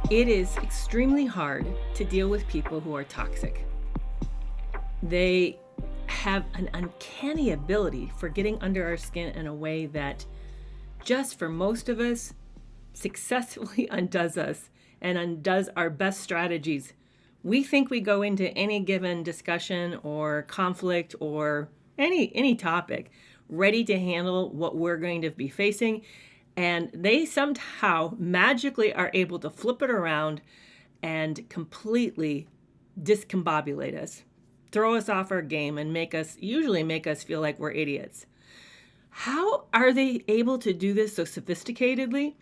It is extremely hard to deal with people who are toxic. They have an uncanny ability for getting under our skin in a way that just for most of us successfully undoes us and undoes our best strategies. We think we go into any given discussion or conflict or any topic ready to handle what we're going to be facing. And they somehow magically are able to flip it around and completely discombobulate us, throw us off our game, and usually make us feel like we're idiots. How are they able to do this so sophisticatedly?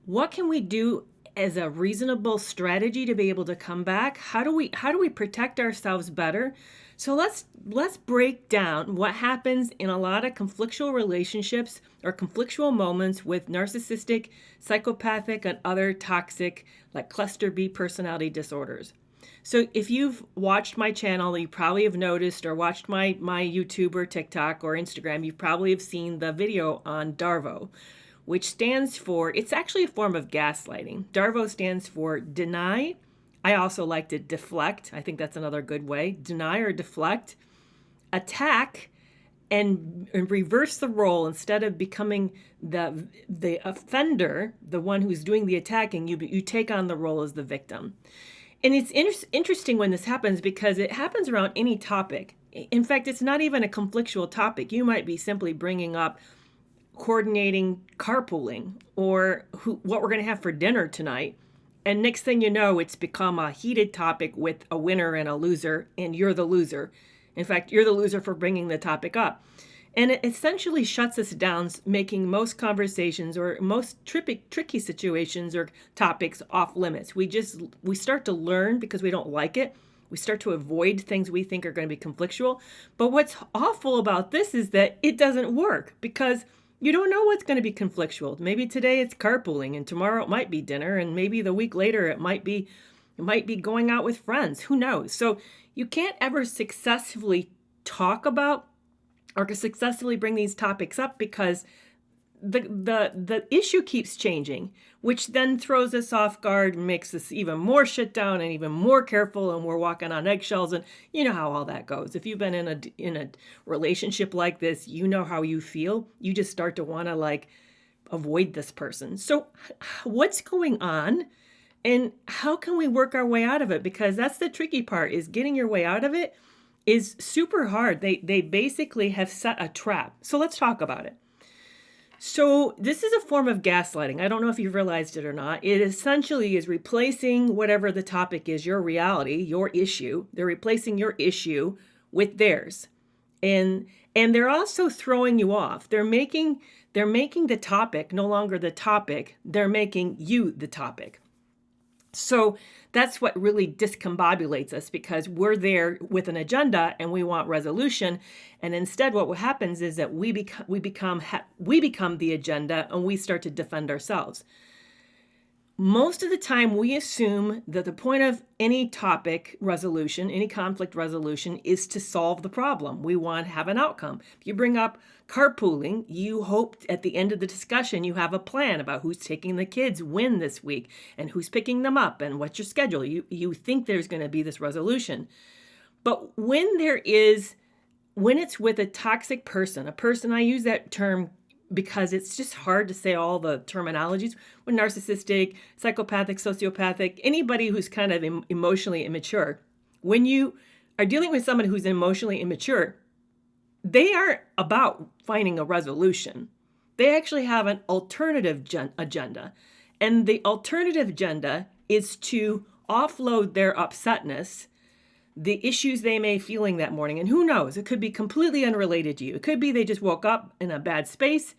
What can we do as a reasonable strategy to be able to come back? How do we protect ourselves better? So let's break down what happens in a lot of conflictual relationships or conflictual moments with narcissistic, psychopathic, and other toxic, like cluster B personality disorders. So if you've watched my channel, you probably have noticed, or watched my YouTube or TikTok or Instagram, you probably have seen the video on DARVO, which stands for, it's actually a form of gaslighting. DARVO stands for deny. I also like to deflect. I think that's another good way. Deny or deflect, attack, and reverse the role. Instead of becoming the offender, the one who's doing the attacking, you take on the role as the victim. And it's interesting when this happens because it happens around any topic. In fact, it's not even a conflictual topic. You might be simply bringing up coordinating carpooling or what we're going to have for dinner tonight. And next thing you know, it's become a heated topic with a winner and a loser, and you're the loser. In fact, you're the loser for bringing the topic up. And it essentially shuts us down, making most conversations or most tricky situations or topics off limits. We start to learn because we don't like it. We start to avoid things we think are going to be conflictual. But what's awful about this is that it doesn't work because you don't know what's going to be conflictual. Maybe today it's carpooling and tomorrow it might be dinner, and maybe the week later it might be going out with friends. Who knows? So you can't ever successfully talk about or successfully bring these topics up because the issue keeps changing, which then throws us off guard and makes us even more shut down and even more careful, and we're walking on eggshells. And you know how all that goes. If you've been in a relationship like this, you know how you feel. You just start to want to avoid this person. So what's going on, and how can we work our way out of it? Because that's the tricky part, is getting your way out of it is super hard. They basically have set a trap. So let's talk about it. So this is a form of gaslighting. I don't know if you've realized it or not. It essentially is replacing whatever the topic is, your reality, your issue. They're replacing your issue with theirs. And they're also throwing you off. They're making the topic no longer the topic. They're making you the topic. So that's what really discombobulates us, because we're there with an agenda and we want resolution. And instead what happens is that we become the agenda, and we start to defend ourselves. Most of the time we assume that the point of any topic resolution, any conflict resolution, is to solve the problem. We want to have an outcome. If you bring up carpooling, you hope at the end of the discussion you have a plan about who's taking the kids when this week and who's picking them up and what's your schedule. You think there's going to be this resolution. But when it's with a toxic person, I use that term because it's just hard to say all the terminologies. When narcissistic, psychopathic, sociopathic, anybody who's kind of emotionally immature, when you are dealing with someone who's emotionally immature, they aren't about finding a resolution. They actually have an alternative agenda. And the alternative agenda is to offload their upsetness, the issues they may be feeling that morning. And who knows, it could be completely unrelated to you. It could be they just woke up in a bad space.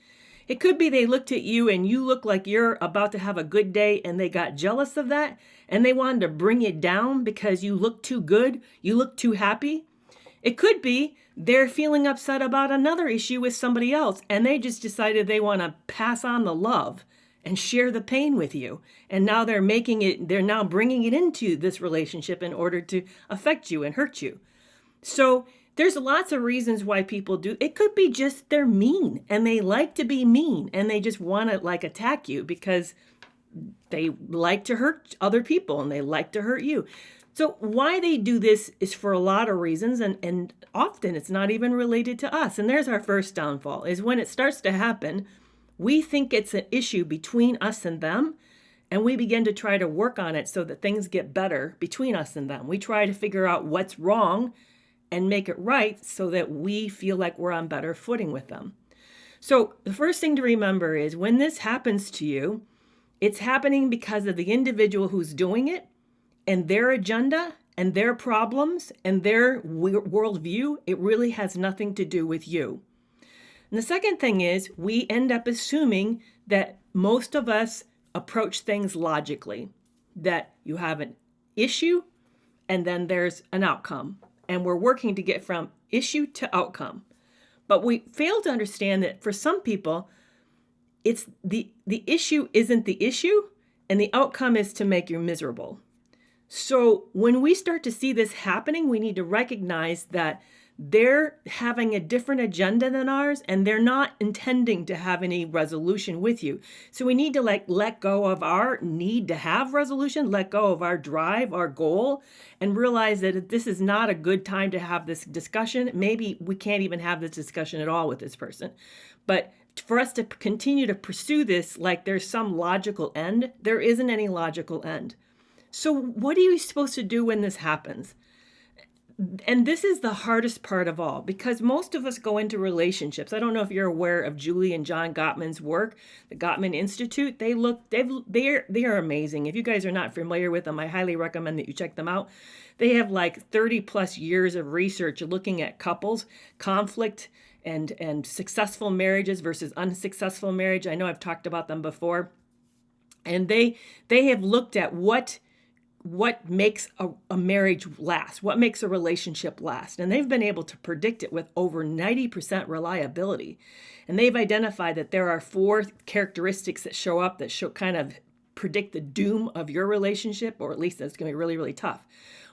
It could be they looked at you and you look like you're about to have a good day and they got jealous of that and they wanted to bring it down because you look too good, you look too happy. It could be they're feeling upset about another issue with somebody else and they just decided they want to pass on the love and share the pain with you. And now they're now bringing it into this relationship in order to affect you and hurt you. So there's lots of reasons why people do. It could be just they're mean and they like to be mean and they just want to attack you because they like to hurt other people and they like to hurt you. So why they do this is for a lot of reasons, and often it's not even related to us. And there's our first downfall, is when it starts to happen, we think it's an issue between us and them, and we begin to try to work on it so that things get better between us and them. We try to figure out what's wrong and make it right so that we feel like we're on better footing with them. So the first thing to remember is when this happens to you, it's happening because of the individual who's doing it and their agenda and their problems and their worldview. It really has nothing to do with you. And the second thing is we end up assuming that most of us approach things logically, that you have an issue and then there's an outcome, and we're working to get from issue to outcome. But we fail to understand that for some people, it's the issue isn't the issue, and the outcome is to make you miserable. So when we start to see this happening, we need to recognize that they're having a different agenda than ours, and they're not intending to have any resolution with you. So we need to let go of our need to have resolution, let go of our drive, our goal, and realize that this is not a good time to have this discussion. Maybe we can't even have this discussion at all with this person. But for us to continue to pursue this like there's some logical end, there isn't any logical end. So what are you supposed to do when this happens? And this is the hardest part of all, because most of us go into relationships. I don't know if you're aware of Julie and John Gottman's work, the Gottman Institute. They are amazing. If you guys are not familiar with them, I highly recommend that you check them out. They have like 30 plus years of research looking at couples, conflict, and successful marriages versus unsuccessful marriage. I know I've talked about them before. And they have looked at what makes a marriage last, what makes a relationship last. And they've been able to predict it with over 90% reliability. And they've identified that there are 4 characteristics that show up that kind of predict the doom of your relationship, or at least that's going to be really, really tough.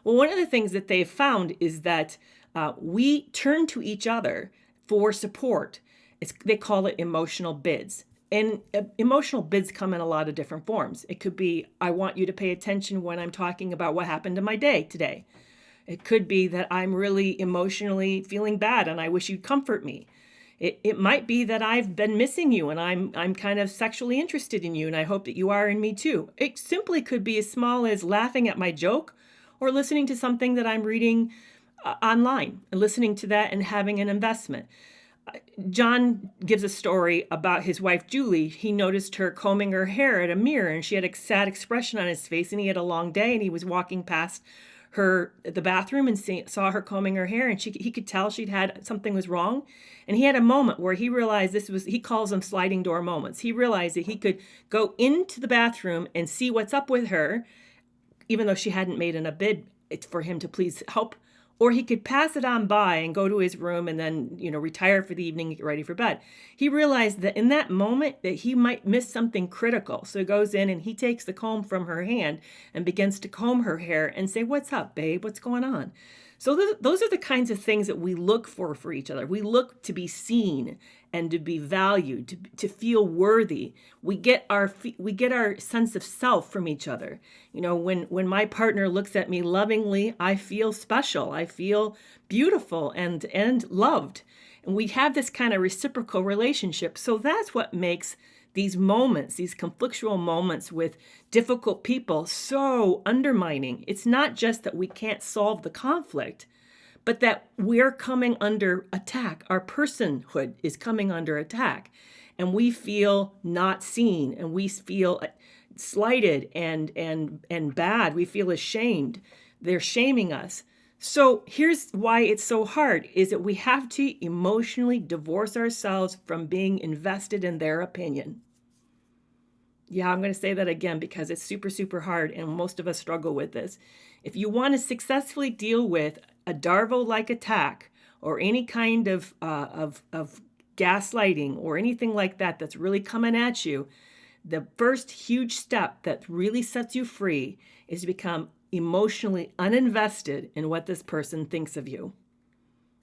Well, one of the things that they've found is that we turn to each other for support. They call it emotional bids. And emotional bids come in a lot of different forms. It could be, I want you to pay attention when I'm talking about what happened in my day today. It could be that I'm really emotionally feeling bad and I wish you'd comfort me. It might be that I've been missing you and I'm kind of sexually interested in you and I hope that you are in me too. It simply could be as small as laughing at my joke or listening to something that I'm reading online and listening to that and having an investment. John gives a story about his wife, Julie. He noticed her combing her hair at a mirror and she had a sad expression on his face, and he had a long day and he was walking past her at the bathroom and saw her combing her hair, and he could tell she'd had something was wrong. And he had a moment where he realized he calls them sliding door moments. He realized that he could go into the bathroom and see what's up with her, even though she hadn't made a bid for him to please help. Or he could pass it on by and go to his room and then, retire for the evening and get ready for bed. He realized that in that moment that he might miss something critical. So he goes in and he takes the comb from her hand and begins to comb her hair and say, "What's up, babe? What's going on?" So those are the kinds of things that we look for each other. We look to be seen and to be valued, to feel worthy. We get our sense of self from each other. When my partner looks at me lovingly, I feel special. I feel beautiful and loved. And we have this kind of reciprocal relationship. So that's what makes these moments, these conflictual moments with difficult people, so undermining. It's not just that we can't solve the conflict, but that we're coming under attack. Our personhood is coming under attack, and we feel not seen, and we feel slighted and bad. We feel ashamed. They're shaming us. So here's why it's so hard, is that we have to emotionally divorce ourselves from being invested in their opinion. Yeah, I'm going to say that again because it's super, super hard, and most of us struggle with this. If you want to successfully deal with a Darvo-like attack or any kind of gaslighting or anything like that that's really coming at you, the first huge step that really sets you free is to become emotionally uninvested in what this person thinks of you,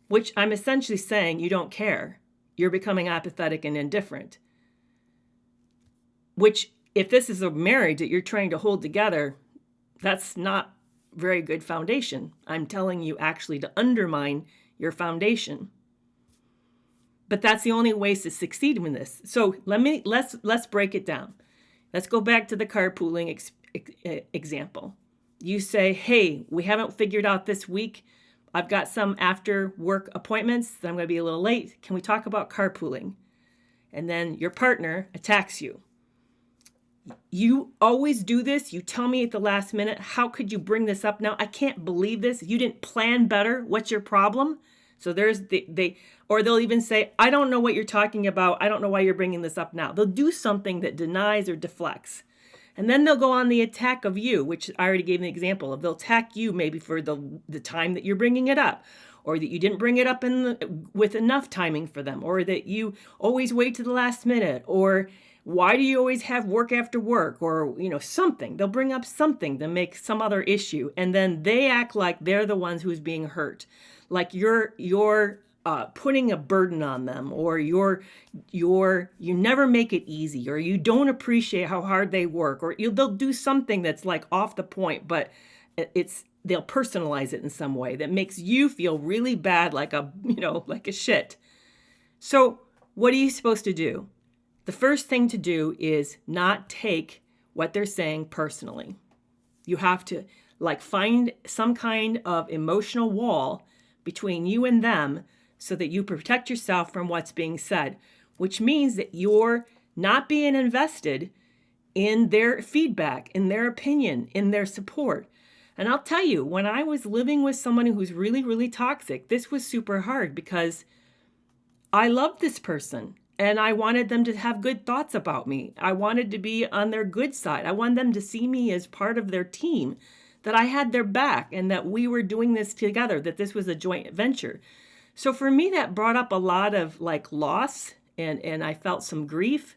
which I'm essentially saying you don't care. You're becoming apathetic and indifferent, which if this is a marriage that you're trying to hold together, that's not very good foundation. I'm telling you actually to undermine your foundation. But that's the only ways to succeed in this. So let's break it down. Let's go back to the carpooling example. You say, hey, we haven't figured out this week. I've got some after work appointments that I'm going to be a little late. Can we talk about carpooling? And then your partner attacks you. You always do this. You tell me at the last minute, how could you bring this up now? I can't believe this. You didn't plan better. What's your problem? So there's or they'll even say, I don't know what you're talking about. I don't know why you're bringing this up now. They'll do something that denies or deflects. And then they'll go on the attack of you, which I already gave an example of. They'll attack you maybe for the time that you're bringing it up, or that you didn't bring it up with enough timing for them, or that you always wait to the last minute, or why do you always have work after work, or something. They'll bring up something to make some other issue, and then they act like they're the ones who's being hurt, like you're putting a burden on them, or you never make it easy, or you don't appreciate how hard they work, or they'll do something that's like off the point, but they'll personalize it in some way that makes you feel really bad, like a shit. So what are you supposed to do? The first thing to do is not take what they're saying personally. You have to find some kind of emotional wall between you and them so that you protect yourself from what's being said, which means that you're not being invested in their feedback, in their opinion, in their support. And I'll tell you, when I was living with someone who's really, really toxic, this was super hard because I loved this person and I wanted them to have good thoughts about me. I wanted to be on their good side. I wanted them to see me as part of their team, that I had their back and that we were doing this together, that this was a joint venture. So for me, that brought up a lot of loss and I felt some grief,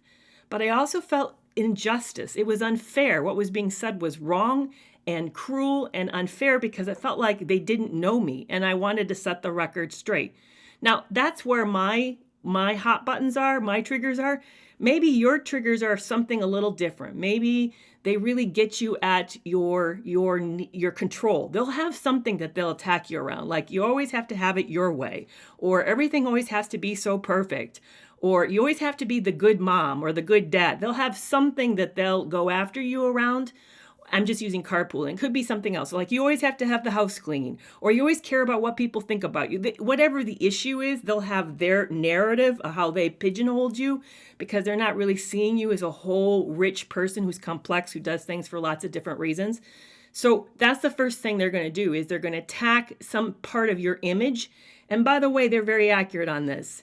but I also felt injustice. It was unfair. What was being said was wrong and cruel and unfair because it felt like they didn't know me and I wanted to set the record straight. Now, that's where my hot buttons are, my triggers are. Maybe your triggers are something a little different. Maybe they really get you at your control. They'll have something that they'll attack you around. Like you always have to have it your way, or everything always has to be so perfect, or you always have to be the good mom or the good dad. They'll have something that they'll go after you around. I'm just using carpooling. Could be something else. Like you always have to have the house clean, or you always care about what people think about you. Whatever the issue is, they'll have their narrative of how they pigeonholed you because they're not really seeing you as a whole rich person who's complex, who does things for lots of different reasons. So that's the first thing they're going to do is they're going to attack some part of your image. And by the way, they're very accurate on this.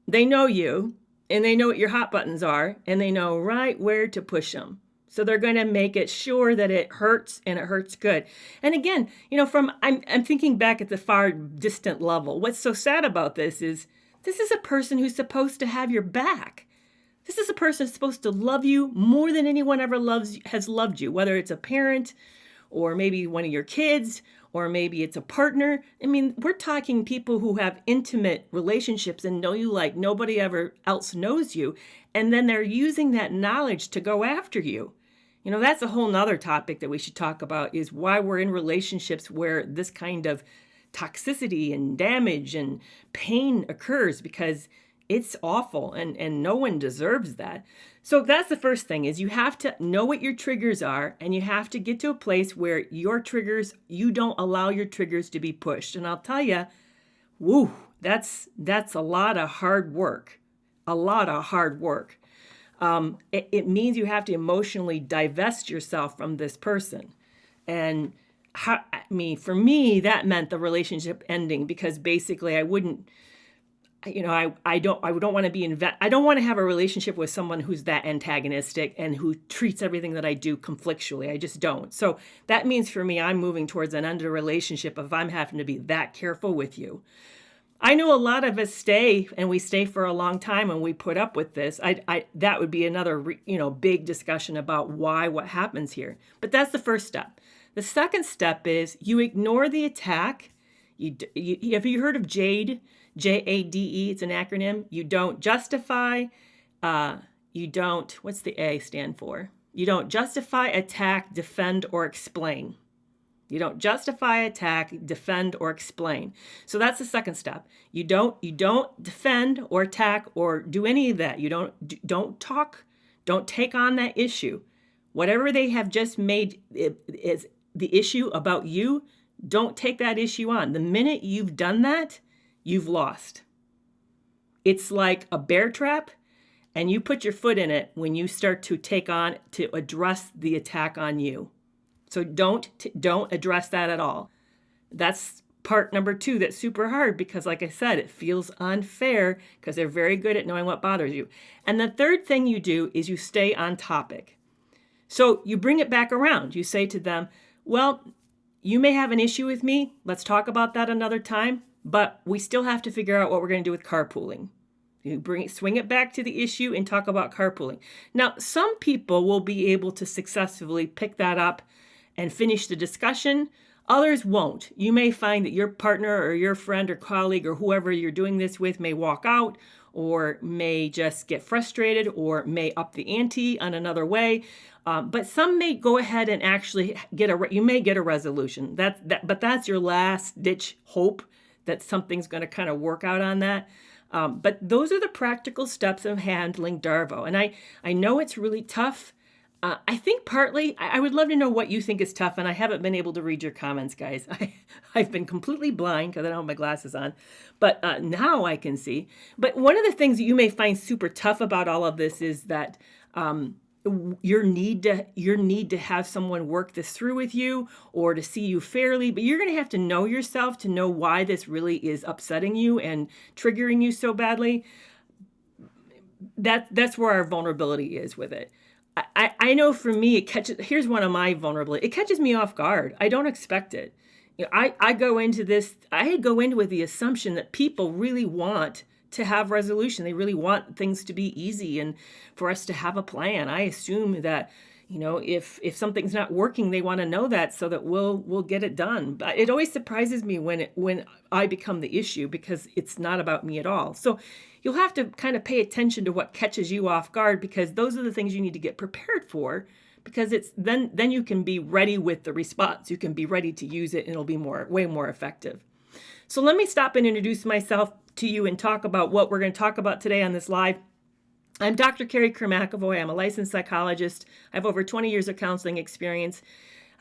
They know you and they know what your hot buttons are and they know right where to push them. So they're going to make it sure that it hurts and it hurts good. And again, I'm thinking back at the far distant level. What's so sad about this is a person who's supposed to have your back. This is a person who's supposed to love you more than anyone ever has loved you, whether it's a parent or maybe one of your kids, or maybe it's a partner. I mean, we're talking people who have intimate relationships and know you like nobody ever else knows you. And then they're using that knowledge to go after you. That's a whole nother topic that we should talk about, is why we're in relationships where this kind of toxicity and damage and pain occurs, because it's awful and no one deserves that. So that's the first thing, is you have to know what your triggers are, and you have to get to a place where you don't allow your triggers to be pushed. And I'll tell you, that's a lot of hard work. It means you have to emotionally divest yourself from this person. And for me, that meant the relationship ending, because basically I wouldn't, I don't want to I don't want to have a relationship with someone who's that antagonistic and who treats everything that I do conflictually. I just don't. So that means for me, I'm moving towards an end of relationship if I'm having to be that careful with you. I know a lot of us stay, and we stay for a long time, and we put up with this. That would be another, big discussion about what happens here. But that's the first step. The second step is you ignore the attack. Have you heard of JADE? JADE, it's an acronym. You don't justify. You don't, what's the A stand for? You don't justify, attack, defend, or explain. You don't justify, attack, defend, or explain. So that's the second step. You don't defend or attack or do any of that. You don't talk, don't take on that issue. Whatever they have just made is the issue about you, don't take that issue on. The minute you've done that, you've lost. It's like a bear trap, and you put your foot in it when you start to take on, to address the attack on you. So don't address that at all. That's part number 2 that's super hard because, like I said, it feels unfair because they're very good at knowing what bothers you. And the third thing you do is you stay on topic. So you bring it back around. You say to them, well, you may have an issue with me. Let's talk about that another time. But we still have to figure out what we're going to do with carpooling. You swing it back to the issue and talk about carpooling. Now, some people will be able to successfully pick that up and finish the discussion. Others won't. You may find that your partner or your friend or colleague or whoever you're doing this with may walk out or may just get frustrated or may up the ante on another way. But some may go ahead and actually you may get a resolution. But that's your last ditch hope that something's going to kind of work out on that. But those are the practical steps of handling Darvo. And I know it's really tough. I think partly, I would love to know what you think is tough, and I haven't been able to read your comments, guys. I've been completely blind because I don't have my glasses on, but now I can see. But one of the things that you may find super tough about all of this is that your need to have someone work this through with you or to see you fairly, but you're going to have to know yourself to know why this really is upsetting you and triggering you so badly. That's where our vulnerability is with it. I know for me, here's one of my vulnerabilities. It catches me off guard. I don't expect it. You know, I go into with the assumption that people really want to have resolution. They really want things to be easy and for us to have a plan. I assume that, you know, if something's not working, they want to know that so that we'll get it done. But it always surprises me when I become the issue because it's not about me at all. So you'll have to kind of pay attention to what catches you off guard because those are the things you need to get prepared for because it's then you can be ready with the response. You can be ready to use it and it'll be way more effective. So let me stop and introduce myself to you and talk about what we're going to talk about today on this live. I'm Dr. Carrie McAvoy. I'm a licensed psychologist. I have over 20 years of counseling experience.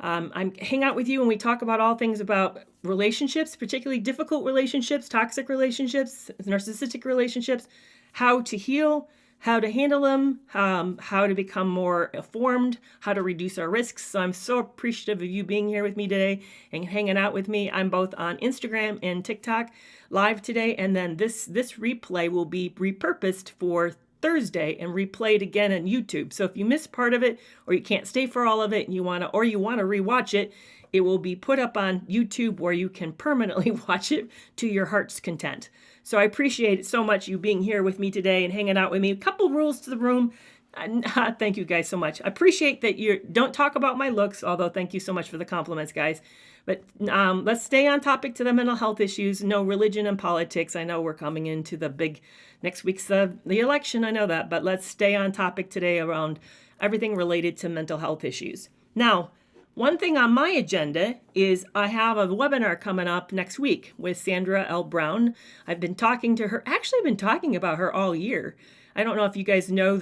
I hang out with you and we talk about all things about relationships, particularly difficult relationships, toxic relationships, narcissistic relationships, how to heal, how to handle them, how to become more informed, how to reduce our risks. So I'm so appreciative of you being here with me today and hanging out with me. I'm both on Instagram and TikTok live today. And then this replay will be repurposed for Thursday and replayed again on YouTube. So if you missed part of it or you can't stay for all of it and you want to rewatch it, it will be put up on YouTube where you can permanently watch it to your heart's content. So I appreciate it so much you being here with me today and hanging out with me. A couple rules to the room. Thank you guys so much. I appreciate that you don't talk about my looks, although thank you so much for the compliments, guys. But let's stay on topic to the mental health issues. No religion and politics. I know we're coming into the big next week's the election. I know that, but let's stay on topic today around everything related to mental health issues. Now, one thing on my agenda is I have a webinar coming up next week with Sandra L. Brown. I've been talking to her. Actually, I've been talking about her all year. I don't know if you guys know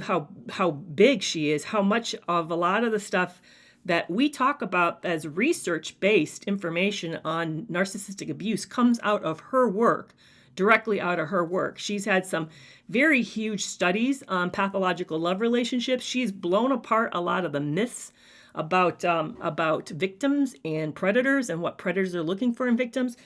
how big she is, how much of a lot of the stuff that we talk about as research-based information on narcissistic abuse comes out of her work, directly out of her work. She's had some very huge studies on pathological love relationships. She's blown apart a lot of the myths about victims and predators and what predators are looking for in victims.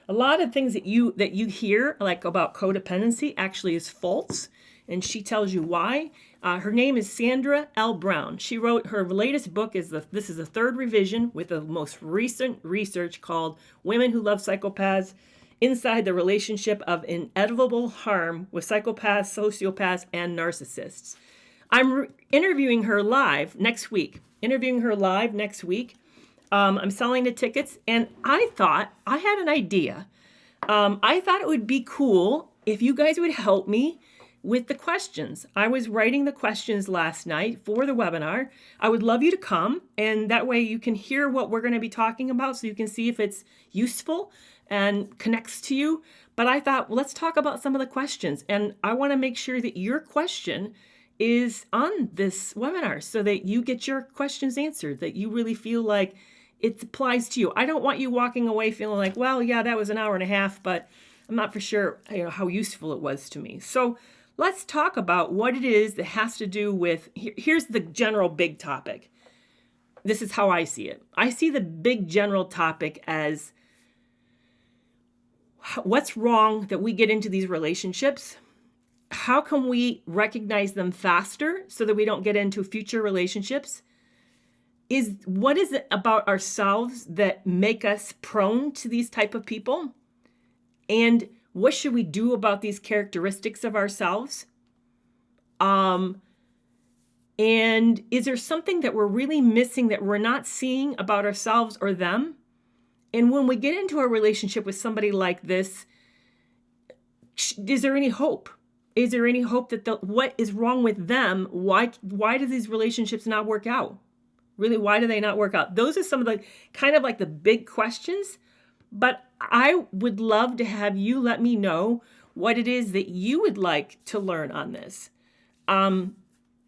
A lot of things that you hear, like about codependency, actually is false, and she tells you why. Her name is Sandra L. Brown. She wrote her latest book this is the third revision with the most recent research called Women Who Love Psychopaths: Inside the Relationship of Inevitable Harm with Psychopaths, Sociopaths, and Narcissists. I'm interviewing her live next week. I'm selling the tickets, and I had an idea. I thought it would be cool if you guys would help me with the questions. I was writing the questions last night for the webinar. I would love you to come, and that way you can hear what we're going to be talking about, so you can see if it's useful and connects to you. But I thought, well, let's talk about some of the questions, and I want to make sure that your question is on this webinar so that you get your questions answered, that you really feel like it applies to you. I don't want you walking away feeling like, well, yeah, that was an hour and a half, but I'm not for sure, how useful it was to me. So let's talk about what it is that has to do with, here's the general big topic. This is how I see it. I see the big general topic as what's wrong that we get into these relationships. How can we recognize them faster so that we don't get into future relationships? What is it about ourselves that make us prone to these type of people? And what should we do about these characteristics of ourselves? And is there something that we're really missing that we're not seeing about ourselves or them? And when we get into a relationship with somebody like this, is there any hope? Is there any hope that what is wrong with them? Why do these relationships not work out? Really, why do they not work out? Those are some of the kind of like the big questions. But I would love to have you let me know what it is that you would like to learn on this.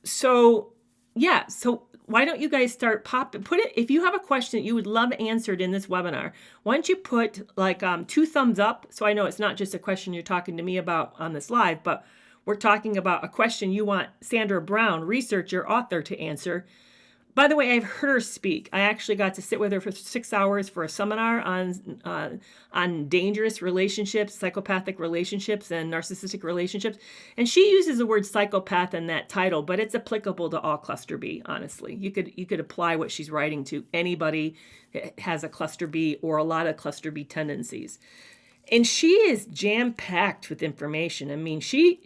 So why don't you guys start put it, if you have a question that you would love answered in this webinar, why don't you put like 2 thumbs up, so I know it's not just a question you're talking to me about on this live, but we're talking about a question you want Sandra Brown, researcher, author, to answer. By the way, I've heard her speak. I actually got to sit with her for 6 hours for a seminar on dangerous relationships, psychopathic relationships, and narcissistic relationships. And she uses the word psychopath in that title, but it's applicable to all cluster B, honestly. You could apply what she's writing to anybody that has a cluster B or a lot of cluster B tendencies. And she is jam-packed with information. I mean, she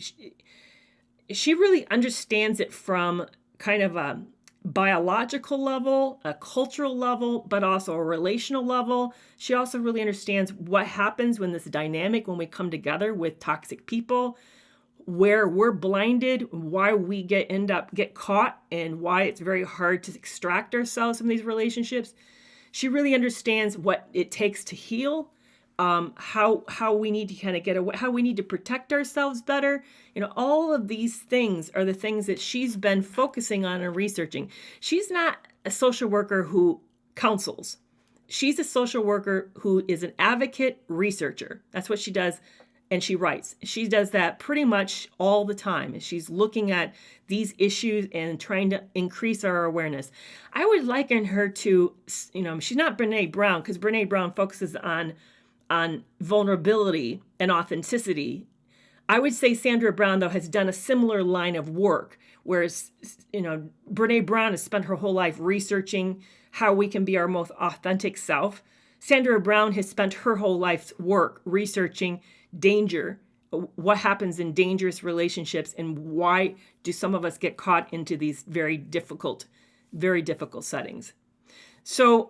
really understands it from kind of a biological level, a cultural level, but also a relational level. She also really understands what happens when this dynamic, when we come together with toxic people, where we're blinded, why we get caught, and why it's very hard to extract ourselves from these relationships. She really understands what it takes to heal, how we need to kind of get away, how we need to protect ourselves better. All of these things are the things that she's been focusing on and researching. She's not a social worker who counsels. She's a social worker who is an advocate researcher. That's what she does. And she writes. She does that pretty much all the time. She's looking at these issues and trying to increase our awareness. I would liken her to, she's not Brene Brown, because Brene Brown focuses on vulnerability and authenticity. I would say Sandra Brown, though, has done a similar line of work, whereas, Brene Brown has spent her whole life researching how we can be our most authentic self. Sandra Brown has spent her whole life's work researching danger, what happens in dangerous relationships, and why do some of us get caught into these very difficult settings. So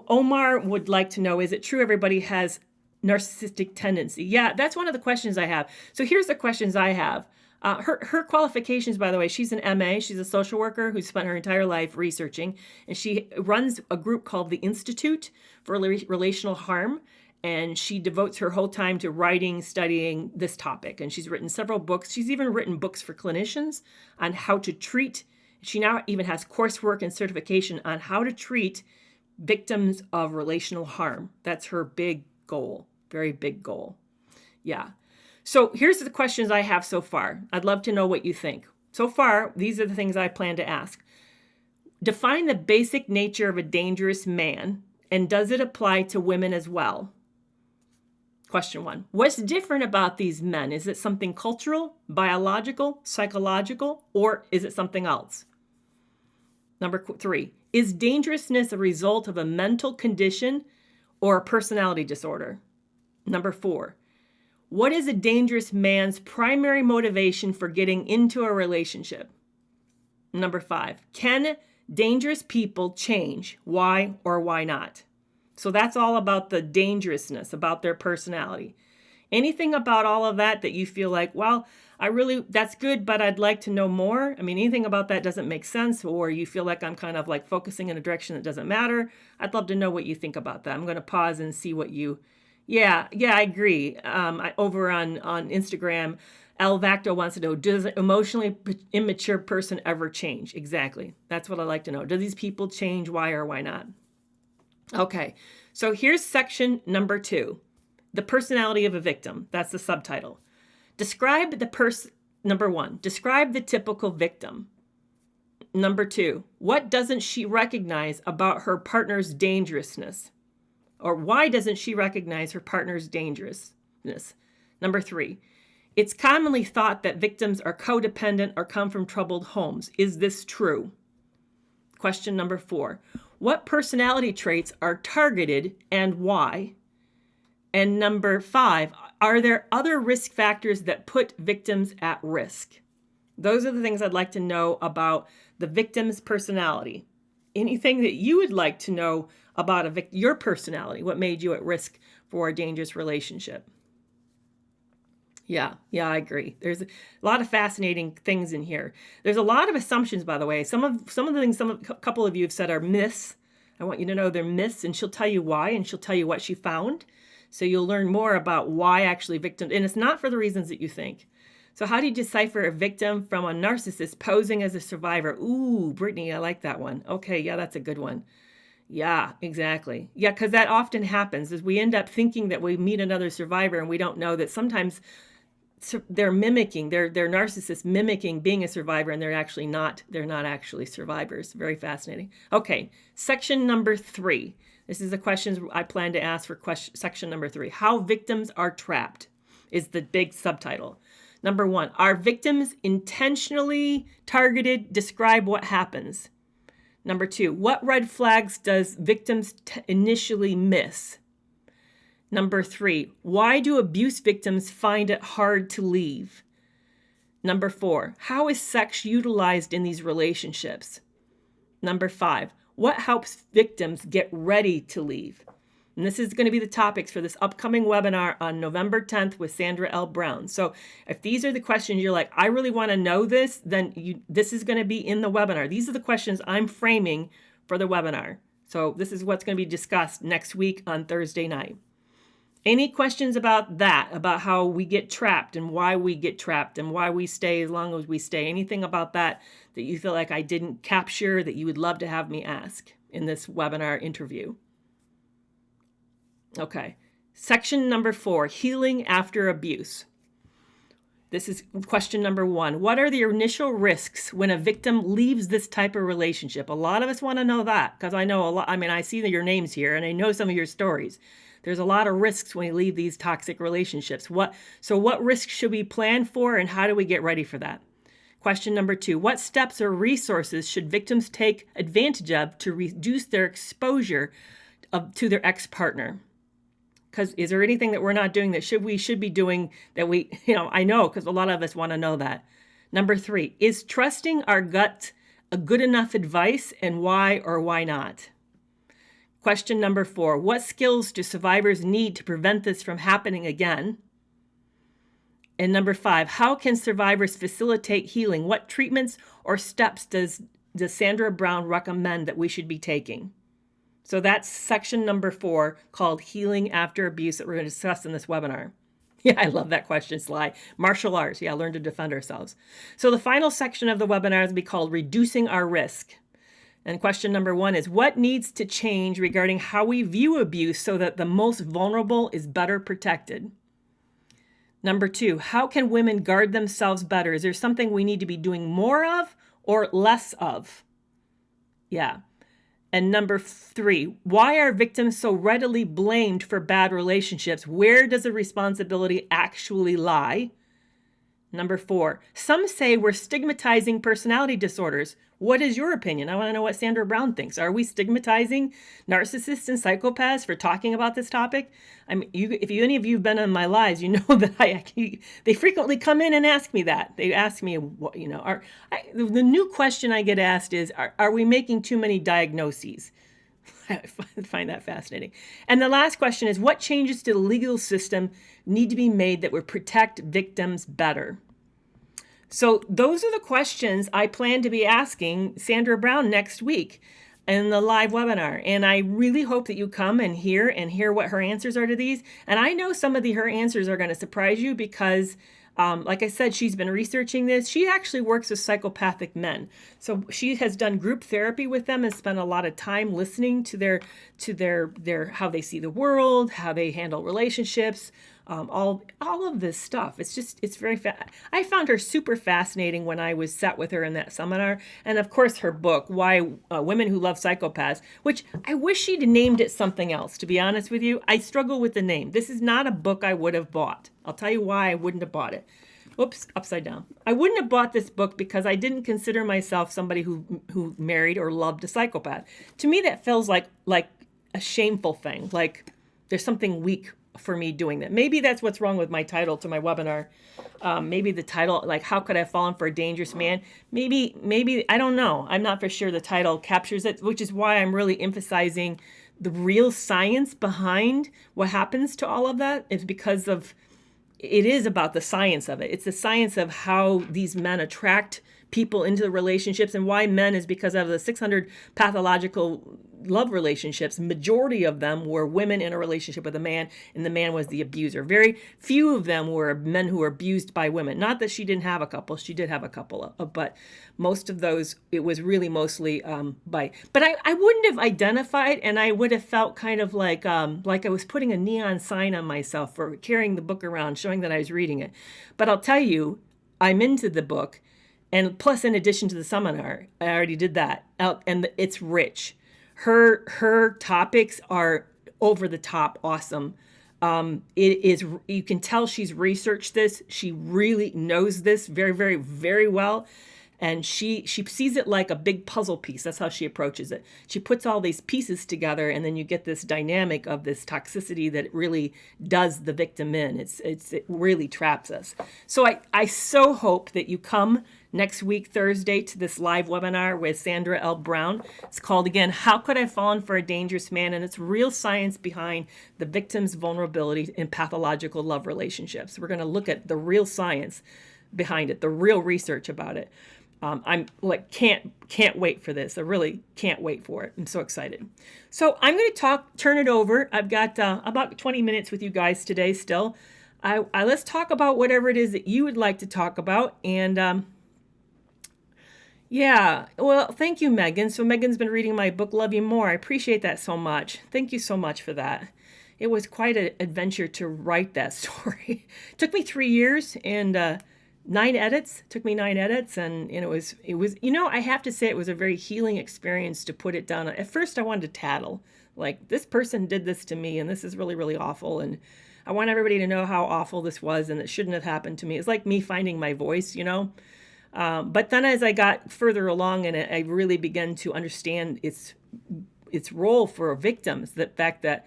Omar would like to know, is it true everybody has narcissistic tendency? Yeah, that's one of the questions I have. So here's the questions I have. Her qualifications, by the way, she's an MA. She's a social worker who spent her entire life researching, and she runs a group called the Institute for Relational Harm, and she devotes her whole time to writing, studying this topic, and she's written several books. She's even written books for clinicians on how to treat. She now even has coursework and certification on how to treat victims of relational harm. That's her big goal, very big goal. Yeah. So here's the questions I have so far. I'd love to know what you think. So far, these are the things I plan to ask. Define the basic nature of a dangerous man, and does it apply to women as well? Question 1. What's different about these men? Is it something cultural, biological, psychological, or is it something else? Number 3. Is dangerousness a result of a mental condition or a personality disorder? Number 4. What is a dangerous man's primary motivation for getting into a relationship? Number 5. Can dangerous people change? Why or why not? So that's all about the dangerousness, about their personality. Anything about all of that you feel like, well, that's good, but I'd like to know more. I mean, anything about that doesn't make sense, or you feel like I'm kind of like focusing in a direction that doesn't matter. I'd love to know what you think about that. I'm going to pause and see what yeah, I agree. Over on Instagram, El Vacto wants to know, does an emotionally immature person ever change? Exactly. That's what I like to know. Do these people change? Why or why not? Okay, so here's section number 2, the personality of a victim. That's the subtitle. Number 1, describe the typical victim. Number 2, what doesn't she recognize about her partner's dangerousness? Or why doesn't she recognize her partner's dangerousness? Number 3, it's commonly thought that victims are codependent or come from troubled homes. Is this true? Question number 4, what personality traits are targeted and why? And number 5, are there other risk factors that put victims at risk? Those are the things I'd like to know about the victim's personality. Anything that you would like to know about your personality, what made you at risk for a dangerous relationship? Yeah, I agree. There's a lot of fascinating things in here. There's a lot of assumptions, by the way. Some of the things a couple of you have said are myths. I want you to know they're myths, and she'll tell you why, and she'll tell you what she found. So you'll learn more about why actually victims, and it's not for the reasons that you think. So how do you decipher a victim from a narcissist posing as a survivor? Ooh, Brittany, I like that one. Okay, yeah, that's a good one. Yeah, exactly. Yeah, because that often happens is we end up thinking that we meet another survivor and we don't know that sometimes they're mimicking, they're narcissists mimicking being a survivor, and they're not actually survivors. Very fascinating. Okay, section number 3. This is the questions I plan to ask for section number 3. How victims are trapped is the big subtitle. Number 1, are victims intentionally targeted? Describe what happens. Number 2, what red flags does victims initially miss? Number 3, why do abuse victims find it hard to leave? Number 4, how is sex utilized in these relationships? Number 5, what helps victims get ready to leave? And this is going to be the topics for this upcoming webinar on November 10th with Sandra L. Brown. So if these are the questions you're like, I really want to know this, then this is going to be in the webinar. These are the questions I'm framing for the webinar. So this is what's going to be discussed next week on Thursday night. Any questions about that, about how we get trapped and why we get trapped and why we stay as long as we stay? Anything about that you feel like I didn't capture that you would love to have me ask in this webinar interview? Okay. Section number 4, healing after abuse. This is question number 1. What are the initial risks when a victim leaves this type of relationship? A lot of us want to know that because I know a lot. I mean, I see your names here and I know some of your stories. There's a lot of risks when you leave these toxic relationships. What risks should we plan for and how do we get ready for that? Question number 2, what steps or resources should victims take advantage of to reduce their exposure to their ex-partner? Because is there anything that we're not doing that we should be doing that I know because a lot of us want to know that. Number 3, is trusting our gut a good enough advice and why or why not? Question number 4, what skills do survivors need to prevent this from happening again? And number 5, how can survivors facilitate healing? What treatments or steps does Sandra Brown recommend that we should be taking? So that's section number 4 called Healing After Abuse that we're going to discuss in this webinar. Yeah, I love that question, Sly. Martial arts. Yeah, learn to defend ourselves. So the final section of the webinar is going to be called Reducing Our Risk. And question number 1 is, what needs to change regarding how we view abuse so that the most vulnerable is better protected? Number 2, how can women guard themselves better? Is there something we need to be doing more of or less of? Yeah. And number 3, why are victims so readily blamed for bad relationships? Where does the responsibility actually lie? Number 4, some say we're stigmatizing personality disorders. What is your opinion? I want to know what Sandra Brown thinks. Are we stigmatizing narcissists and psychopaths for talking about this topic? I mean, if any of you have been in my lives, you know that they frequently come in and ask me that. They ask me, the new question I get asked is, are we making too many diagnoses? I find that fascinating. And the last question is, what changes to the legal system need to be made that would protect victims better? So those are the questions I plan to be asking Sandra Brown next week in the live webinar. And I really hope that you come and hear what her answers are to these. And I know some of her answers are going to surprise you because like I said, she's been researching this. She actually works with psychopathic men. So she has done group therapy with them and spent a lot of time listening to their how they see the world, how they handle relationships, all of this stuff. It's very I found her super fascinating when I was sat with her in that seminar. And of course, her book, Why Women Who Love Psychopaths, which I wish she'd named it something else, to be honest with you. I struggle with the name. This is not a book I would have bought. I'll tell you why I wouldn't have bought it. Oops, upside down. I wouldn't have bought this book because I didn't consider myself somebody who married or loved a psychopath. To me, that feels like a shameful thing. Like there's something weak for me doing that. Maybe that's what's wrong with my title to my webinar. Maybe the title, like, how could I have fallen for a dangerous man? Maybe, I don't know. I'm not for sure the title captures it, which is why I'm really emphasizing the real science behind what happens to all of that. It's because it is about the science of it. It's the science of how these men attract people into the relationships, and why men is because of the 600 pathological love relationships. Majority of them were women in a relationship with a man, and the man was the abuser. Very few of them were men who were abused by women. Not that she didn't have a couple. She did have a couple, but most of those, it was really mostly by. But I wouldn't have identified, and I would have felt kind of like I was putting a neon sign on myself for carrying the book around, showing that I was reading it. But I'll tell you, I'm into the book. And plus, in addition to the seminar, I already did that. And it's rich. Her topics are over the top awesome. It is, you can tell she's researched this. She really knows this very, very, very well. And she sees it like a big puzzle piece. That's how she approaches it. She puts all these pieces together, and then you get this dynamic of this toxicity that really does the victim in. It really traps us. So I so hope that you come next week, Thursday, to this live webinar with Sandra L. Brown. It's called, again, How Could I Have Fallen for a Dangerous Man? And it's real science behind the victim's vulnerability in pathological love relationships. We're going to look at the real science behind it, the real research about it. I'm like, can't wait for this. I really can't wait for it. I'm so excited. So I'm going to turn it over. I've got about 20 minutes with you guys today still. Let's talk about whatever it is that you would like to talk about. And yeah, well, thank you, Megan. So Megan's been reading my book, Love You More. I appreciate that so much. Thank you so much for that. It was quite an adventure to write that story. It took me 3 years and 9 edits. It took me 9 edits, and it was, I have to say, it was a very healing experience to put it down. At first, I wanted to tattle, like, this person did this to me, and this is really, really awful, and I want everybody to know how awful this was, and it shouldn't have happened to me. It's like me finding my voice, But then as I got further along, and I really began to understand its role for victims, the fact that,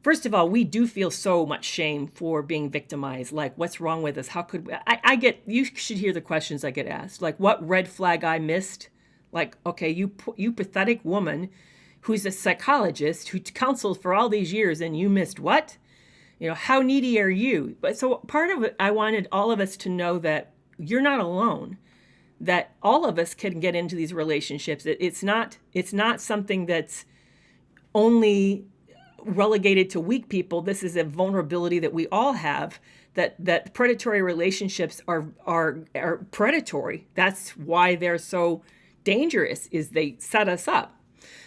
first of all, we do feel so much shame for being victimized. Like, what's wrong with us? How could we? You should hear the questions I get asked. Like, what red flag I missed? Like, okay, you pathetic woman who's a psychologist who counseled for all these years, and you missed what? How needy are you? But so part of it, I wanted all of us to know that you're not alone, that all of us can get into these relationships. It's not something that's only relegated to weak people. This is a vulnerability that we all have, that predatory relationships are predatory. That's why they're so dangerous, is they set us up.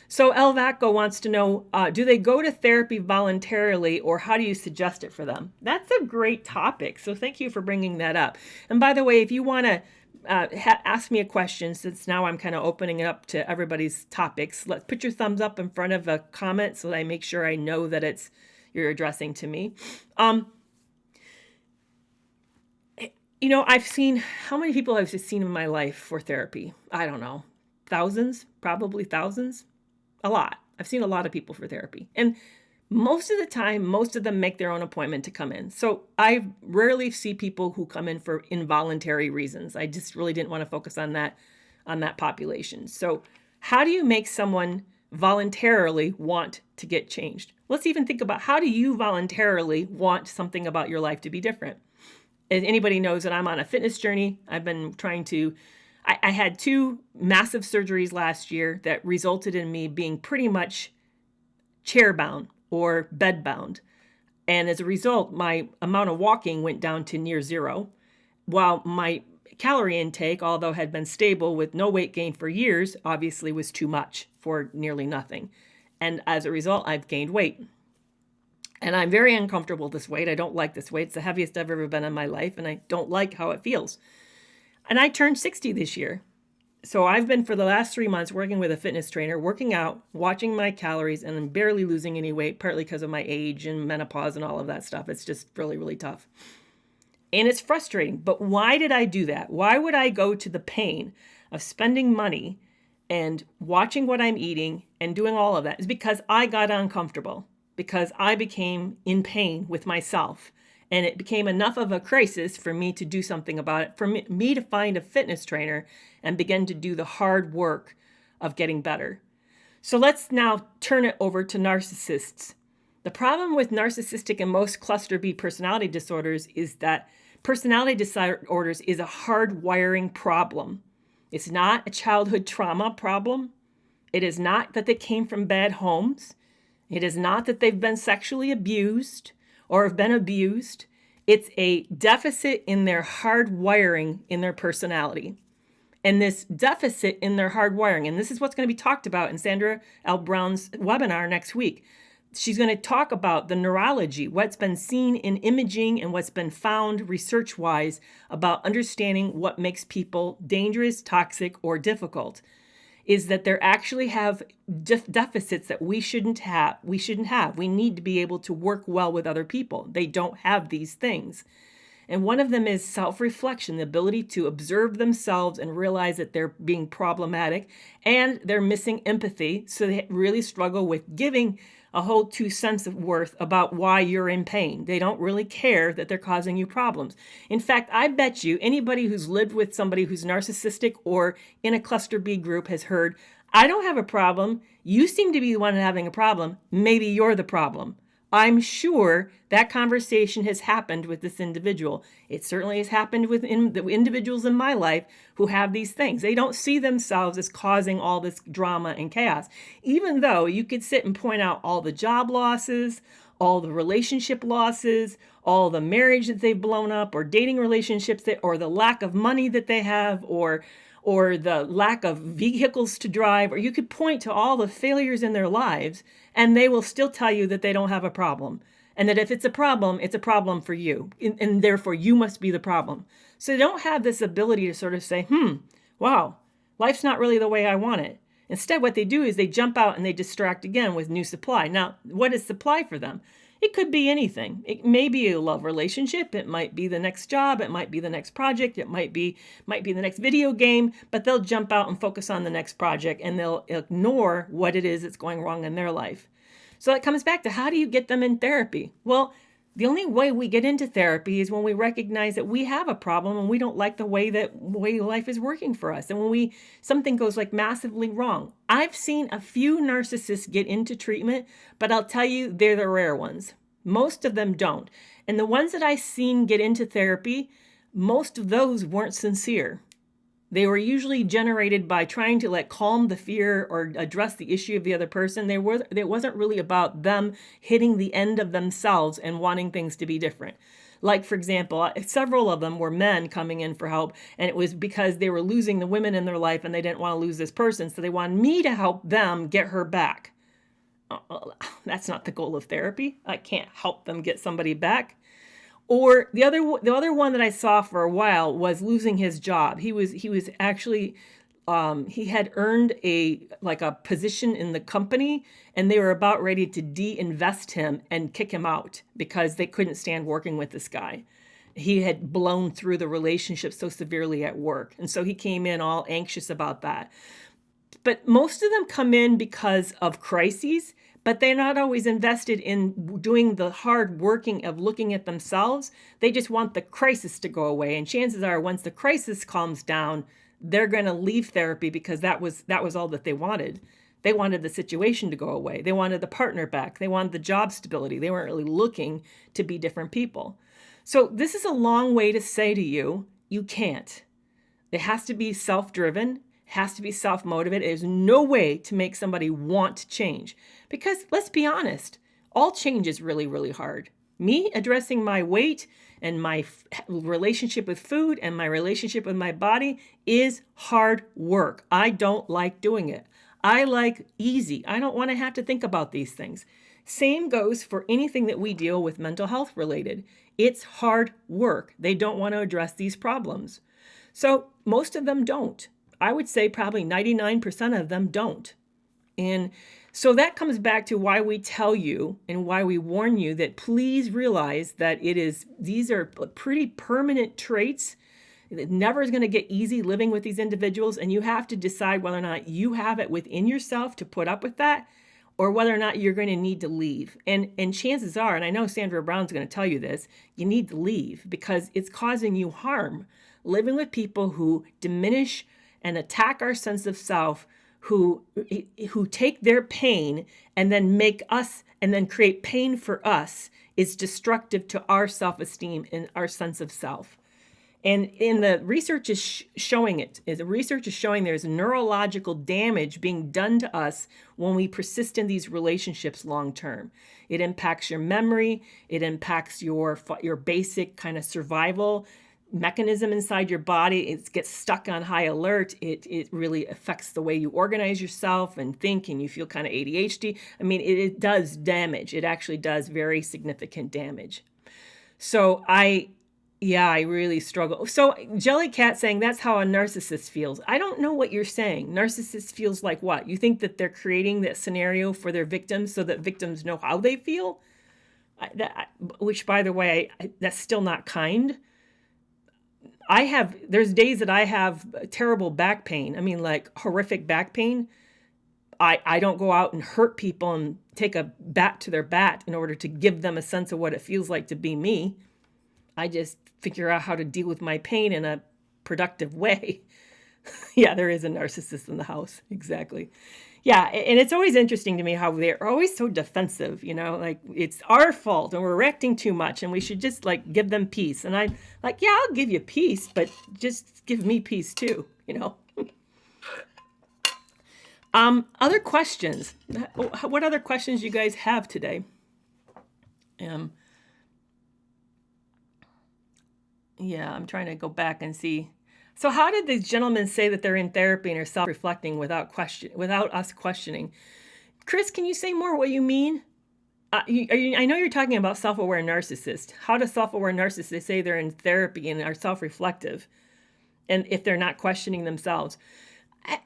So El Vaco wants to know, do they go to therapy voluntarily, or how do you suggest it for them? That's a great topic. So thank you for bringing that up. And by the way, if you want to ask me a question, since now I'm kind of opening it up to everybody's topics, let's put your thumbs up in front of a comment so that I make sure I know that you're addressing to me. I've seen, how many people I've seen in my life for therapy? I don't know. Thousands, probably thousands. A lot. I've seen a lot of people for therapy. And most of the time, most of them make their own appointment to come in. So I rarely see people who come in for involuntary reasons. I just really didn't want to focus on that population. So how do you make someone voluntarily want to get changed? Let's even think about, how do you voluntarily want something about your life to be different? As anybody knows that I'm on a fitness journey. I've been trying to, I had 2 massive surgeries last year that resulted in me being pretty much chair bound or bed bound. And as a result, my amount of walking went down to near zero, while my calorie intake, although had been stable with no weight gain for years, obviously was too much for nearly nothing. And as a result, I've gained weight. And I'm very uncomfortable with this weight. I don't like this weight. It's the heaviest I've ever been in my life, and I don't like how it feels. And I turned 60 this year. So I've been, for the last 3 months, working with a fitness trainer, working out, watching my calories, and I'm barely losing any weight, partly because of my age and menopause and all of that stuff. It's just really, really tough. And it's frustrating. But why did I do that? Why would I go to the pain of spending money and watching what I'm eating and doing all of that? It's because I got uncomfortable, because I became in pain with myself. And it became enough of a crisis for me to do something about it, for me to find a fitness trainer and begin to do the hard work of getting better. So let's now turn it over to narcissists. The problem with narcissistic and most cluster B personality disorders is that personality disorders is a hardwiring problem. It's not a childhood trauma problem. It is not that they came from bad homes. It is not that they've been sexually abused or have been abused. It's a deficit in their hardwiring in their personality. And this deficit in their hardwiring, and this is what's going to be talked about in Sandra L. Brown's webinar next week. She's going to talk about the neurology, what's been seen in imaging and what's been found research-wise about understanding what makes people dangerous, toxic, or difficult, is that they actually have deficits that we shouldn't have. We need to be able to work well with other people. They don't have these things. And one of them is self-reflection, the ability to observe themselves and realize that they're being problematic, and they're missing empathy. So they really struggle with giving a whole 2 cents of worth about why you're in pain. They don't really care that they're causing you problems. In fact, I bet you anybody who's lived with somebody who's narcissistic or in a cluster B group has heard, I don't have a problem. You seem to be the one having a problem. Maybe you're the problem. I'm sure that conversation has happened with this individual. It certainly has happened with the individuals in my life who have these things. They don't see themselves as causing all this drama and chaos, even though you could sit and point out all the job losses, all the relationship losses, all the marriage that they've blown up, or dating relationships or the lack of money that they have, or the lack of vehicles to drive, or you could point to all the failures in their lives, and they will still tell you that they don't have a problem. And that if it's a problem for you. And therefore, you must be the problem. So they don't have this ability to sort of say, wow, life's not really the way I want it. Instead, what they do is they jump out and they distract again with new supply. Now, what is supply for them? It could be anything. It may be a love relationship. It might be the next job. It might be the next project. It might be the next video game, but they'll jump out and focus on the next project, and they'll ignore what it is that's going wrong in their life. So it comes back to, how do you get them in therapy? Well, the only way we get into therapy is when we recognize that we have a problem and we don't like the way life is working for us. And when something goes like massively wrong. I've seen a few narcissists get into treatment, but I'll tell you, they're the rare ones. Most of them don't. And the ones that I've seen get into therapy, most of those weren't sincere. They were usually generated by trying to calm the fear or address the issue of the other person. It wasn't really about them hitting the end of themselves and wanting things to be different. Like, for example, several of them were men coming in for help, and it was because they were losing the women in their life and they didn't want to lose this person. So they wanted me to help them get her back. That's not the goal of therapy. I can't help them get somebody back. Or the other one that I saw for a while was losing his job. He was actually he had earned a position in the company, and they were about ready to de-invest him and kick him out because they couldn't stand working with this guy. He had blown through the relationship so severely at work, and so he came in all anxious about that. But most of them come in because of crises, but they're not always invested in doing the hard working of looking at themselves. They just want the crisis to go away. And chances are, once the crisis calms down, they're going to leave therapy because that was all that they wanted. They wanted the situation to go away. They wanted the partner back. They wanted the job stability. They weren't really looking to be different people. So this is a long way to say to you, you can't. It has to be self-driven, has to be self-motivated. There's no way to make somebody want to change. Because let's be honest, all change is really, really hard. Me addressing my weight and my relationship with food and my relationship with my body is hard work. I don't like doing it. I like easy. I don't want to have to think about these things. Same goes for anything that we deal with mental health related. It's hard work. They don't want to address these problems. So most of them don't. I would say probably 99% of them don't. And so that comes back to why we tell you and why we warn you that please realize that these are pretty permanent traits. It never is going to get easy living with these individuals, and you have to decide whether or not you have it within yourself to put up with that, or whether or not you're going to need to leave. And chances are, and I know Sandra Brown's going to tell you this, you need to leave because it's causing you harm. Living with people who diminish and attack our sense of self, who take their pain and then make us and then create pain for us, is destructive to our self-esteem and our sense of self. And the research is showing it. The research is showing there's neurological damage being done to us when we persist in these relationships long term. It impacts your memory. It impacts your basic kind of survival mechanism inside your body. It gets stuck on high alert. It really affects the way you organize yourself and think, and you feel kind of ADHD. I mean, it does damage. It actually does very significant damage. So I really struggle. So Jellycat saying that's how a narcissist feels. I don't know what you're saying. Narcissist feels like what? You think that they're creating that scenario for their victims so that victims know how they feel? Which, by the way, that's still not kind. There's days that I have terrible back pain. I mean, like horrific back pain. I don't go out and hurt people and take a bat to their bat in order to give them a sense of what it feels like to be me. I just figure out how to deal with my pain in a productive way. Yeah, there is a narcissist in the house. Exactly. Yeah, and it's always interesting to me how they're always so defensive, like it's our fault and we're reacting too much and we should just like give them peace. And I'm like, yeah, I'll give you peace, but just give me peace too, Other questions. What other questions you guys have today? Yeah, I'm trying to go back and see. So how did these gentlemen say that they're in therapy and are self-reflecting without us questioning? Chris, can you say more what you mean? I know you're talking about self-aware narcissists. How does self-aware narcissists say they're in therapy and are self-reflective, and if they're not questioning themselves?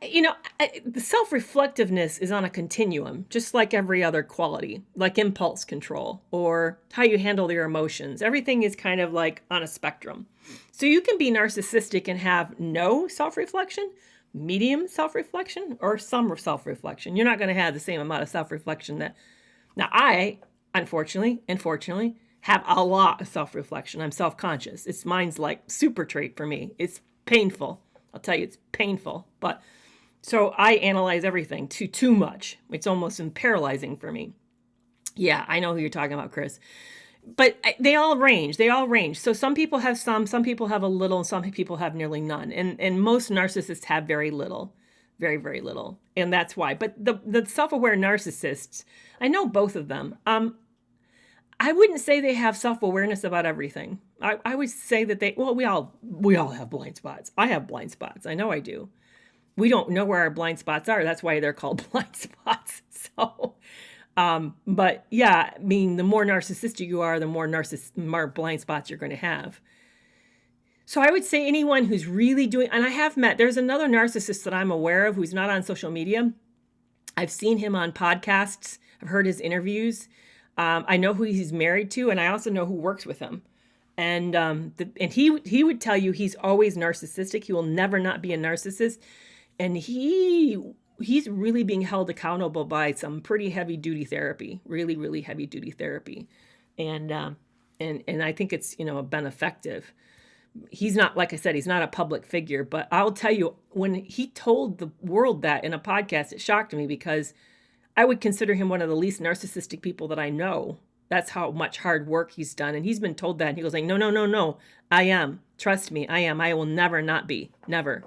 The self-reflectiveness is on a continuum, just like every other quality, like impulse control or how you handle your emotions. Everything is kind of like on a spectrum. So you can be narcissistic and have no self-reflection, medium self-reflection, or some self-reflection. You're not going to have the same amount of self-reflection that... Now, I, unfortunately, have a lot of self-reflection. I'm self-conscious. Mine's like super trait for me. It's painful. I'll tell you, it's painful. But so I analyze everything too much. It's almost paralyzing for me. Yeah, I know who you're talking about, Chris. But they all range. So some people have some people have a little, and some people have nearly none. And most narcissists have very little, very, very little. And that's why. But the self-aware narcissists, I know both of them. I wouldn't say they have self-awareness about everything. I would say that we all have blind spots. I have blind spots. I know I do. We don't know where our blind spots are. That's why they're called blind spots. So, but yeah, I mean, the more narcissistic you are, the more blind spots you're going to have. So I would say anyone who's really doing, and I have met, there's another narcissist that I'm aware of who's not on social media. I've seen him on podcasts. I've heard his interviews. I know who he's married to, and I also know who works with him. And he would tell you he's always narcissistic. He will never not be a narcissist. And he's really being held accountable by some pretty heavy duty therapy, really, really heavy duty therapy. And I think it's, been effective. he's not, like I said, he's not a public figure, but I'll tell you, when he told the world that in a podcast, it shocked me because I would consider him one of the least narcissistic people that I know. That's how much hard work he's done. And he's been told that. And he goes like, no, no, no, no. I am. Trust me, I am. I will never not be. Never.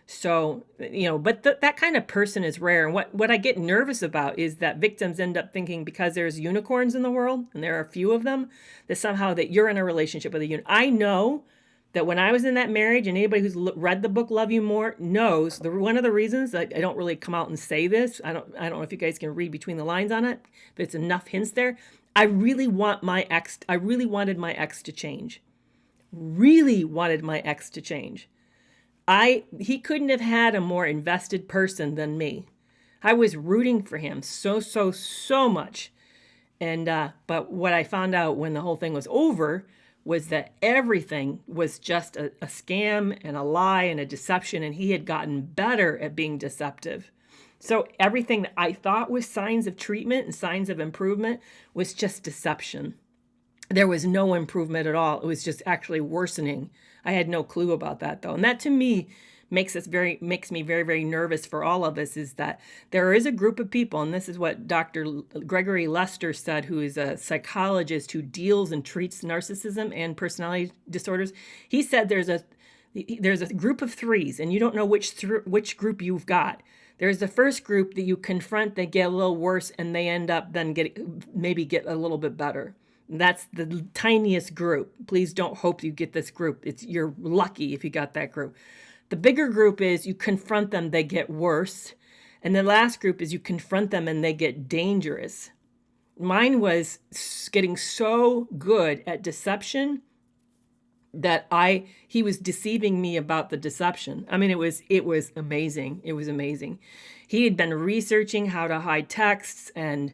So, but that kind of person is rare. And what I get nervous about is that victims end up thinking because there's unicorns in the world, and there are a few of them, that somehow that you're in a relationship with a unicorn. I know that when I was in that marriage, and anybody who's read the book Love You More knows, one of the reasons I don't really come out and say this, I don't know if you guys can read between the lines on it, but it's enough hints there. I really wanted my ex to change. Really wanted my ex to change. He couldn't have had a more invested person than me. I was rooting for him so much. And but what I found out when the whole thing was over was that everything was just a scam and a lie and a deception, and he had gotten better at being deceptive. So everything that I thought was signs of treatment and signs of improvement was just deception. There was no improvement at all. It was just actually worsening. I had no clue about that, though. And that, to me, makes me very, very nervous for all of us, is that there is a group of people, and this is what Dr. Gregory Lester said, who is a psychologist who deals and treats narcissism and personality disorders. He said there's a group of threes, and you don't know which group you've got. There's the first group that you confront, they get a little worse, and they end up then get a little bit better. That's the tiniest group. Please don't hope you get this group. You're lucky if you got that group. The bigger group is you confront them, they get worse. And the last group is you confront them and they get dangerous. Mine was getting so good at deception that he was deceiving me about the deception. I mean, it was amazing. It was amazing. He had been researching how to hide texts and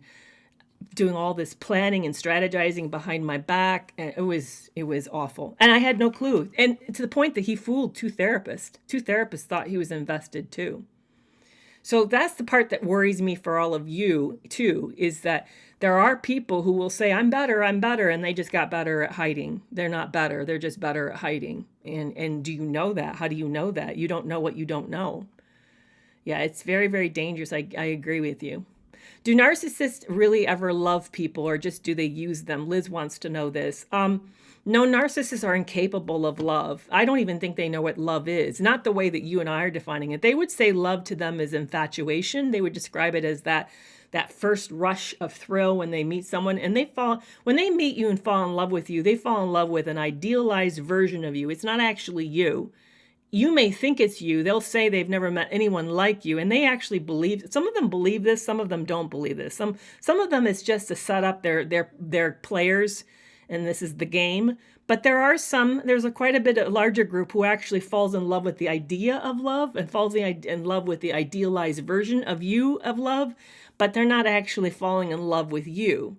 doing all this planning and strategizing behind my back. And it was awful. And I had no clue. And to the point that he fooled two therapists. Two therapists thought he was invested too. So that's the part that worries me for all of you too, is that there are people who will say, I'm better, and they just got better at hiding. They're not better. They're just better at hiding. And do you know that? How do you know that? You don't know what you don't know. Yeah, it's very, very dangerous. I agree with you. Do narcissists really ever love people, or just do they use them? Liz wants to know this. No, narcissists are incapable of love. I don't even think they know what love is. Not the way that you and I are defining it. They would say love to them is infatuation. They would describe it as that first rush of thrill when they meet someone, and when they meet you and fall in love with you, they fall in love with an idealized version of you. It's not actually you. You may think it's you. They'll say they've never met anyone like you, and they actually believe. Some of them believe this. Some of them don't believe this. Some of them it's just to set up their players, and this is the game. But there's quite a bit a larger group who actually falls in love with the idea of love and falls in love with the idealized version of you of love, but they're not actually falling in love with you.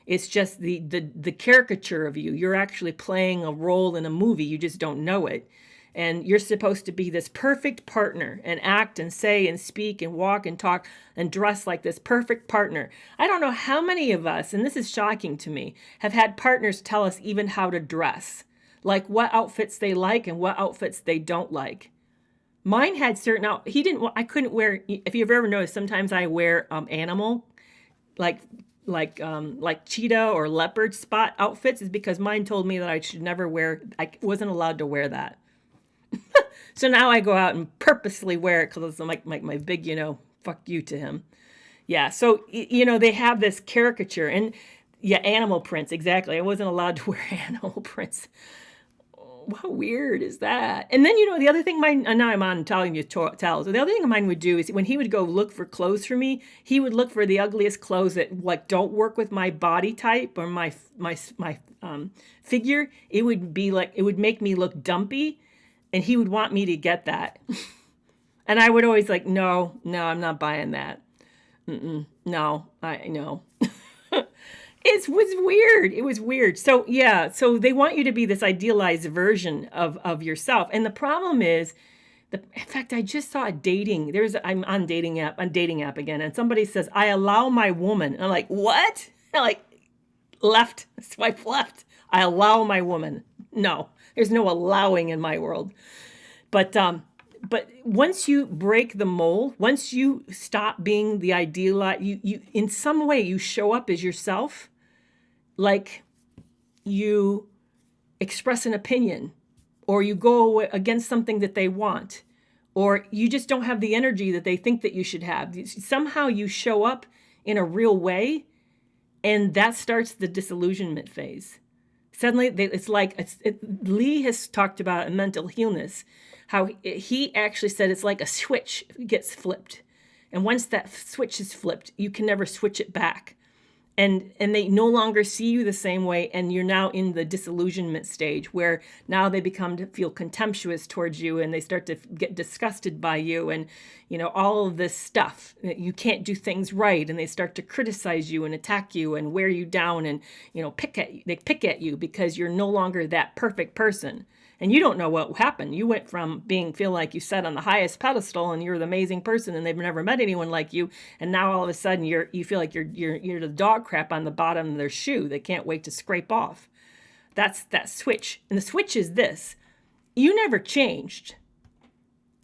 It's just the caricature of you. You're actually playing a role in a movie. You just don't know it. And you're supposed to be this perfect partner and act and say and speak and walk and talk and dress like this perfect partner. I don't know how many of us, and this is shocking to me, have had partners tell us even how to dress, like what outfits they like and what outfits they don't like. Mine had certain I couldn't wear, if you've ever noticed, sometimes I wear animal, like cheetah or leopard spot outfits, is because mine told me that I should never I wasn't allowed to wear that. So now I go out and purposely wear it because it's like my big, fuck you to him. Yeah, so, they have this caricature. And, yeah, animal prints, exactly. I wasn't allowed to wear animal prints. Oh, how weird is that? And then, the other thing now I'm on telling you tales. So the other thing mine would do is when he would go look for clothes for me, he would look for the ugliest clothes that, don't work with my body type or my figure. It would make me look dumpy. And he would want me to get that. And I would always no, I'm not buying that. No. It was weird. It was weird. So, yeah. So they want you to be this idealized version of yourself. And the problem is, in fact, I just saw I'm on dating app again. And somebody says, I allow my woman. And I'm like, what? I'm like, swipe left. I allow my woman. No, There's no allowing in my world. But once you break the mold, once you stop being the ideal, you in some way you show up as yourself, like you express an opinion, or you go against something that they want, or you just don't have the energy that they think that you should have. Somehow you show up in a real way, and that starts the disillusionment phase. Suddenly, it's like, Lee has talked about in mental illness, how he actually said it's like a switch gets flipped. And once that switch is flipped, you can never switch it back. And they no longer see you the same way, and you're now in the disillusionment stage where now they become to feel contemptuous towards you, and they start to get disgusted by you, and all of this stuff. You can't do things right, and they start to criticize you and attack you and wear you down, and they pick at you because you're no longer that perfect person. And you don't know what happened. You went from feel like you sat on the highest pedestal and you're the amazing person and they've never met anyone like you. And now all of a sudden you feel like you're the dog crap on the bottom of their shoe. They can't wait to scrape off. That's that switch. And the switch is this. You never changed.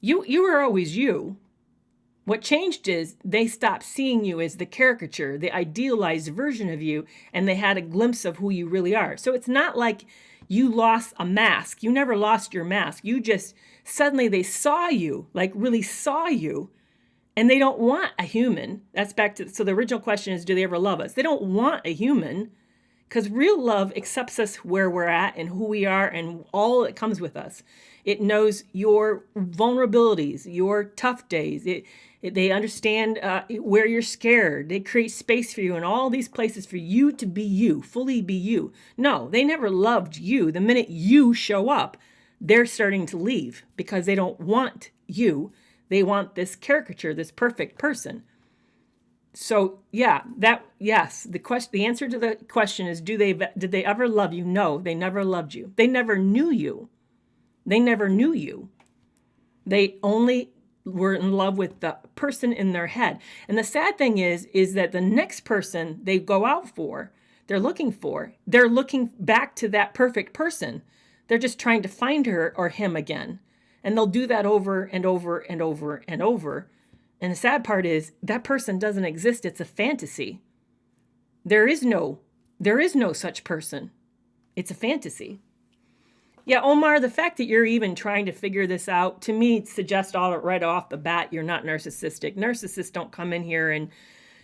You were always you. What changed is they stopped seeing you as the caricature, the idealized version of you, and they had a glimpse of who you really are. So it's not like you lost a mask. You never lost your mask. You just, suddenly they saw you, like really saw you, and they don't want a human. That's back to, so the original question is, do they ever love us? They don't want a human, because real love accepts us where we're at and who we are and all that comes with us. It knows your vulnerabilities, your tough days. They understand where you're scared. They create space for you in all these places for you to be you, fully be you. No, they never loved you. The minute you show up, they're starting to leave because they don't want you. They want this caricature, this perfect person. So yeah, yes, the answer to the question is, did they ever love you? No, they never loved you. They never knew you. They never knew you. They only were in love with the person in their head. And the sad thing is that the next person they go out for, they're looking back to that perfect person. They're just trying to find her or him again. And they'll do that over and over and over and over. And the sad part is that person doesn't exist. It's a fantasy. There is no such person. It's a fantasy. Yeah, Omar, the fact that you're even trying to figure this out, to me, suggests right off the bat, you're not narcissistic. Narcissists don't come in here and,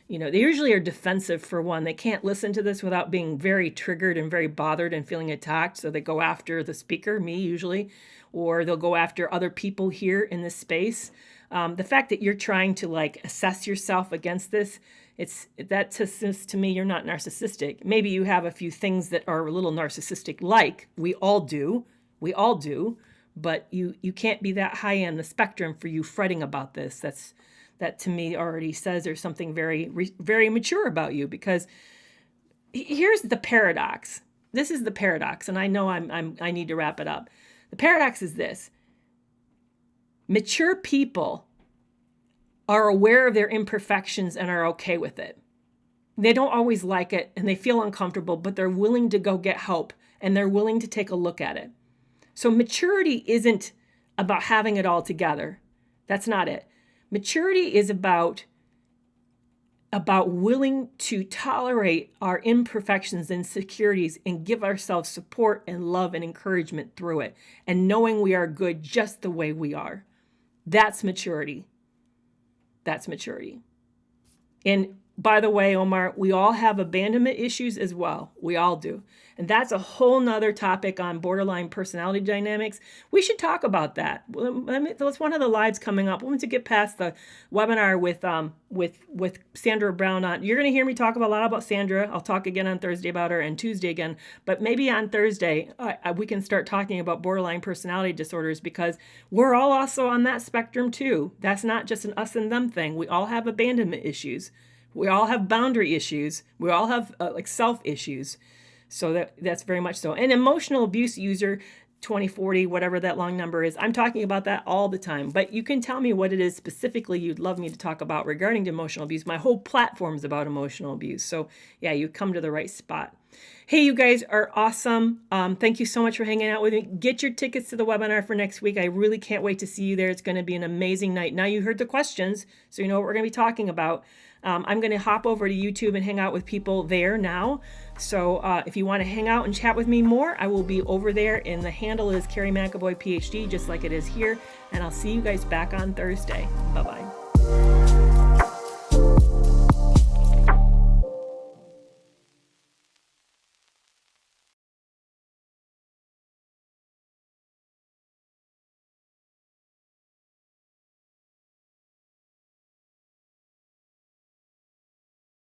they usually are defensive for one. They can't listen to this without being very triggered and very bothered and feeling attacked. So they go after the speaker, me usually, or they'll go after other people here in this space. The fact that you're trying to assess yourself against this, that says to me you're not narcissistic. Maybe you have a few things that are a little narcissistic, like we all do, but you can't be that high on the spectrum for you fretting about this. That to me already says there's something very, very mature about you, because here's the paradox. This is the paradox, and I know I need to wrap it up. The paradox is this. Mature people are aware of their imperfections and are okay with it. They don't always like it and they feel uncomfortable, but they're willing to go get help and they're willing to take a look at it. So maturity isn't about having it all together. That's not it. Maturity is about willing to tolerate our imperfections and insecurities and give ourselves support and love and encouragement through it, and knowing we are good just the way we are. That's maturity. That's maturity. And by the way, Omar, we all have abandonment issues as well. We all do. And that's a whole nother topic on borderline personality dynamics. We should talk about that. That's one of the lives coming up. Once you get past the webinar with Sandra Brown on, you're going to hear me talk a lot about Sandra. I'll talk again on Thursday about her, and Tuesday again. But maybe on Thursday, we can start talking about borderline personality disorders, because we're all also on that spectrum too. That's not just an us and them thing. We all have abandonment issues. We all have boundary issues. We all have self issues. So that's very much so. And emotional abuse user 2040, whatever that long number is, I'm talking about that all the time. But you can tell me what it is specifically you'd love me to talk about regarding emotional abuse. My whole platform is about emotional abuse. So yeah, you come to the right spot. Hey, you guys are awesome. Thank you so much for hanging out with me. Get your tickets to the webinar for next week. I really can't wait to see you there. It's going to be an amazing night. Now you heard the questions, so you know what we're going to be talking about. I'm going to hop over to YouTube and hang out with people there now. So if you want to hang out and chat with me more, I will be over there, and the handle is Carrie McAvoy PhD, just like it is here. And I'll see you guys back on Thursday. Bye-bye.